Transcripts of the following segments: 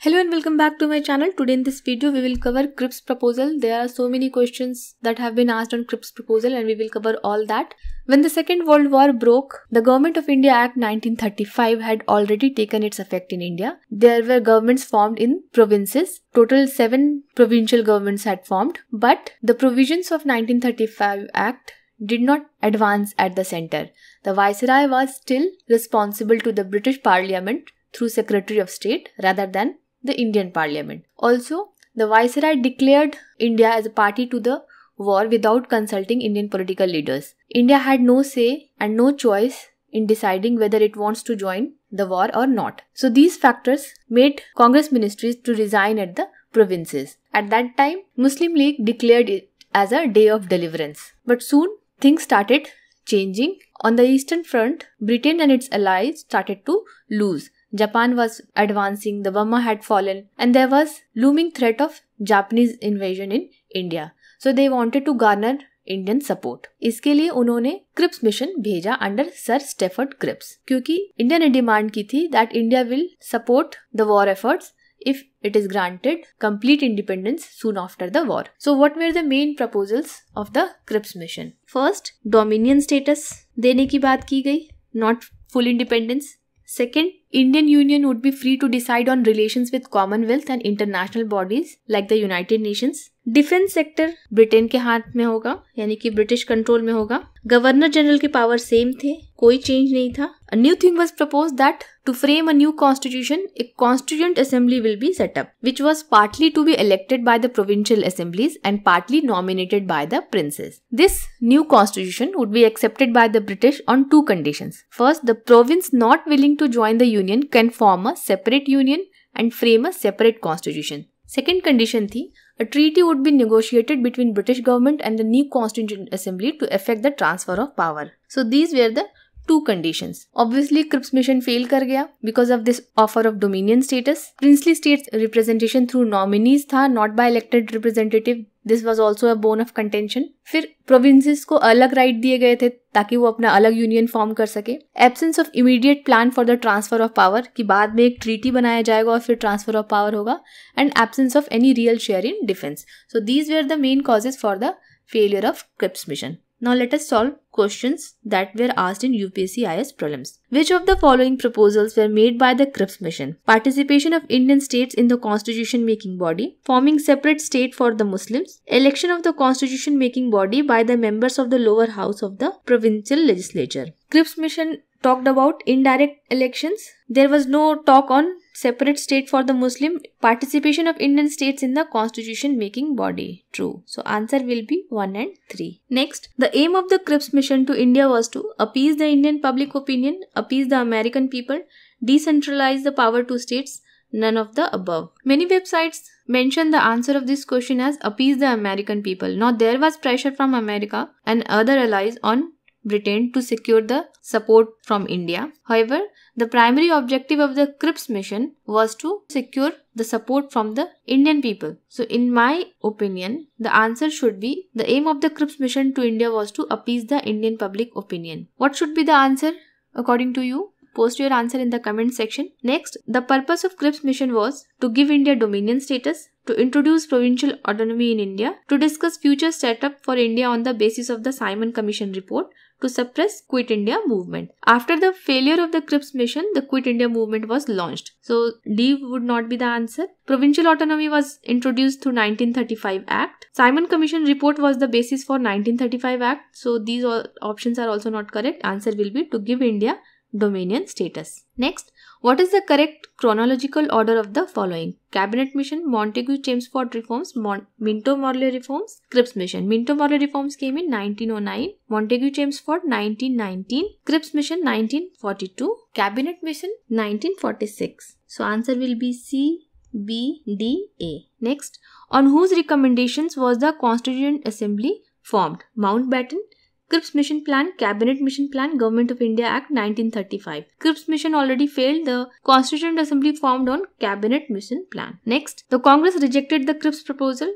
Hello and welcome back to my channel. Today in this video we will cover Cripps proposal. There are so many questions that have been asked on Cripps proposal and we will cover all that. When the Second World War broke, the Government of India Act 1935 had already taken its effect in India. There were governments formed in provinces. Total 7 provincial governments had formed, but the provisions of 1935 Act did not advance at the center. The Viceroy was still responsible to the British Parliament through Secretary of State rather than the Indian Parliament. Also, the Viceroy declared India as a party to the war without consulting Indian political leaders. India had no say and no choice in deciding whether it wants to join the war or not. So these factors made Congress ministries to resign at the provinces. At that time, Muslim League declared it as a day of deliverance. But soon, things started changing. On the Eastern Front, Britain and its allies started to lose. Japan was advancing, the Burma had fallen, and there was looming threat of Japanese invasion in India. So they wanted to garner Indian support. इसके लिए उन्होंने Cripps mission भेजा under sir Stafford Cripps, क्योंकि India ने demand की थी that India will support the war efforts if it is granted complete independence soon after the war. So what were the main proposals of the Cripps mission? First, dominion status देने की बात की गई, not full independence. Second, Indian Union would be free to decide on relations with Commonwealth and international bodies like the United Nations. Defence sector Britain के हाथ में होगा, यानी कि ब्रिटिश कंट्रोल में होगा. गवर्नर जनरल के पावर सेम थे, कोई चेंज नहीं था. A new thing was proposed that to frame a new constitution, a constituent assembly will be set up, which was partly to be elected by the provincial assemblies and partly nominated by the princes. This new constitution would be accepted by the British on 2 conditions. First, the province not willing to join the union can form a separate union and frame a separate constitution. Second condition थी, a treaty would be negotiated between British government and the new constituent assembly to effect the transfer of power. So these were the 2 conditions. Obviously, Cripps mission fail कर गया because of this offer of dominion status. Princely states representation through nominees था, not by elected representative. This was also a bone of contention. फिर provinces को अलग right दिए गए थे ताकि वो अपना अलग यूनियन फॉर्म कर सके. Absence of immediate plan for the transfer of power, कि बाद में एक treaty बनाया जाएगा और फिर transfer of power होगा. And absence of any real share in defense. So these were the main causes for the failure of Cripps mission. Now let us solve questions that were asked in UPSC IS prelims. Which of the following proposals were made by the Cripps mission? Participation of Indian states in the constitution making body, forming separate state for the Muslims, election of the constitution making body by the members of the lower house of the provincial legislature. Cripps mission talked about indirect elections. There was no talk on separate state for the Muslim. Participation of Indian states in the constitution making body. True. So answer will be 1 and 3. Next, the aim of the Cripps mission to India was to appease the Indian public opinion, appease the American people, decentralize the power to states, none of the above. Many websites mention the answer of this question as appease the American people. Now there was pressure from America and other allies on Britain to secure the support from India. However, the primary objective of the Cripps mission was to secure the support from the Indian people. So in my opinion, the answer should be the aim of the Cripps mission to India was to appease the Indian public opinion. What should be the answer according to you? Post your answer in the comment section. Next, the purpose of Cripps mission was to give India dominion status, to introduce provincial autonomy in India, to discuss future setup for India on the basis of the Simon Commission report, to suppress Quit India movement. After the failure of the Cripps mission, the Quit India movement was launched. So D would not be the answer. Provincial autonomy was introduced through 1935 Act. Simon Commission report was the basis for 1935 Act. So these all options are also not correct. Answer will be to give India dominion status. Next, what is the correct chronological order of the following? Cabinet mission, Montagu-Chelmsford reforms, Minto-Morley reforms, Cripps mission. Minto-Morley reforms came in 1909, Montagu-Chelmsford 1919, Cripps mission 1942, Cabinet mission 1946. So answer will be C, B, D, A. Next, on whose recommendations was the Constituent Assembly formed? Mountbatten, Cripps Mission Plan, Cabinet Mission Plan, Government of India Act 1935. Cripps Mission already failed. The Constituent Assembly formed on Cabinet Mission Plan. Next, the Congress rejected the Cripps proposal.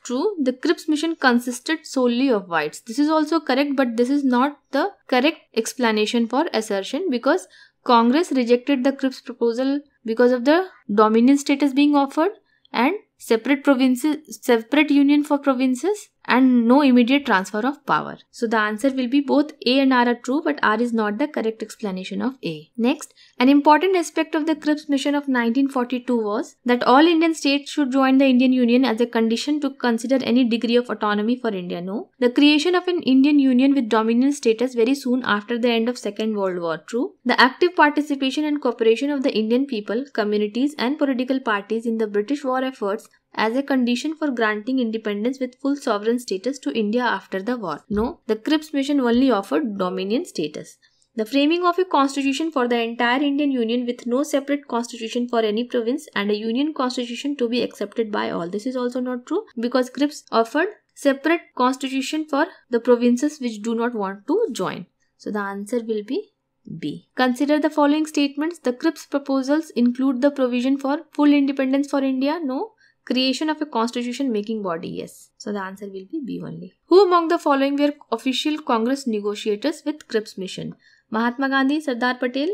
True, the Cripps mission consisted solely of whites. This is also correct, but this is not the correct explanation for assertion because Congress rejected the Cripps proposal because of the dominion status being offered and separate union for provinces and no immediate transfer of power. So the answer will be both A and R are true, but R is not the correct explanation of A. Next, an important aspect of the Cripps mission of 1942 was that all Indian states should join the Indian Union as a condition to consider any degree of autonomy for India. No. The creation of an Indian Union with dominion status very soon after the end of Second World War. True. The active participation and cooperation of the Indian people, communities and political parties in the British war efforts as a condition for granting independence with full sovereign status to India after the war. No, the Cripps mission only offered dominion status. The framing of a constitution for the entire Indian Union with no separate constitution for any province and a union constitution to be accepted by all. This is also not true because Cripps offered separate constitution for the provinces which do not want to join. So the answer will be B. Consider the following statements. The Cripps proposals include the provision for full independence for India. No. Creation of a constitution making body. Yes. So the answer will be B only. Who among the following were official Congress negotiators with Cripps mission? Mahatma Gandhi, Sardar Patel,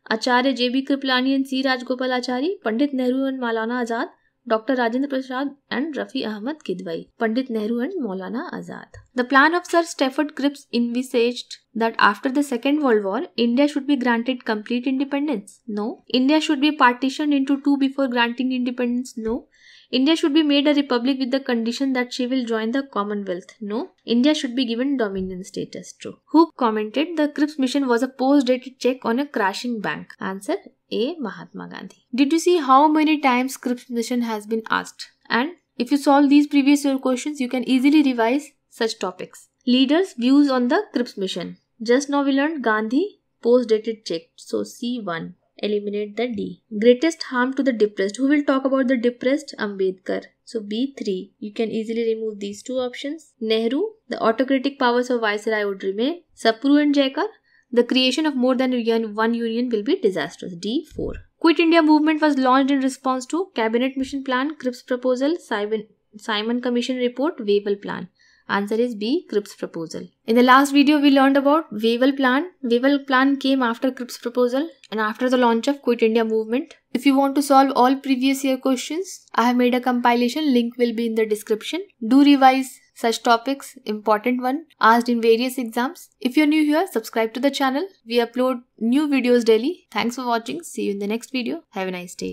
Acharya J.B. Kripalani and C. Rajgopal Achari, Pandit Nehru and Maulana Azad, Dr. Rajendra Prasad and Rafi Ahmad Kidwai. Pandit Nehru and Maulana Azad. The plan of Sir Stafford Cripps envisaged that after the Second World War, India should be granted complete independence. No. India should be partitioned into two before granting independence. No. India should be made a republic with the condition that she will join the Commonwealth. No. India should be given dominion status. True. Who commented the Cripps mission was a post-dated check on a crashing bank? Answer A. Mahatma Gandhi. Did you see how many times Cripps mission has been asked? And if you solve these previous year questions, you can easily revise such topics. Leaders' views on the Cripps mission. Just now we learned Gandhi, post-dated check. So C1. Eliminate the D. Greatest harm to the depressed. Who will talk about the depressed? Ambedkar. So B3. You can easily remove these two options. Nehru. The autocratic powers of Viceroy would remain. Sapru and Jaikar. The creation of more than one union will be disastrous. D4. Quit India movement was launched in response to Cabinet Mission Plan, Cripps proposal, Simon Commission report, Wavell Plan. Answer is B. Cripps proposal. In the last video, we learned about Wavell Plan. Wavell Plan came after Cripps proposal and after the launch of Quit India movement. If you want to solve all previous year questions, I have made a compilation. Link will be in the description. Do revise such topics, important one, asked in various exams. If you're new here, subscribe to the channel. We upload new videos daily. Thanks for watching. See you in the next video. Have a nice day.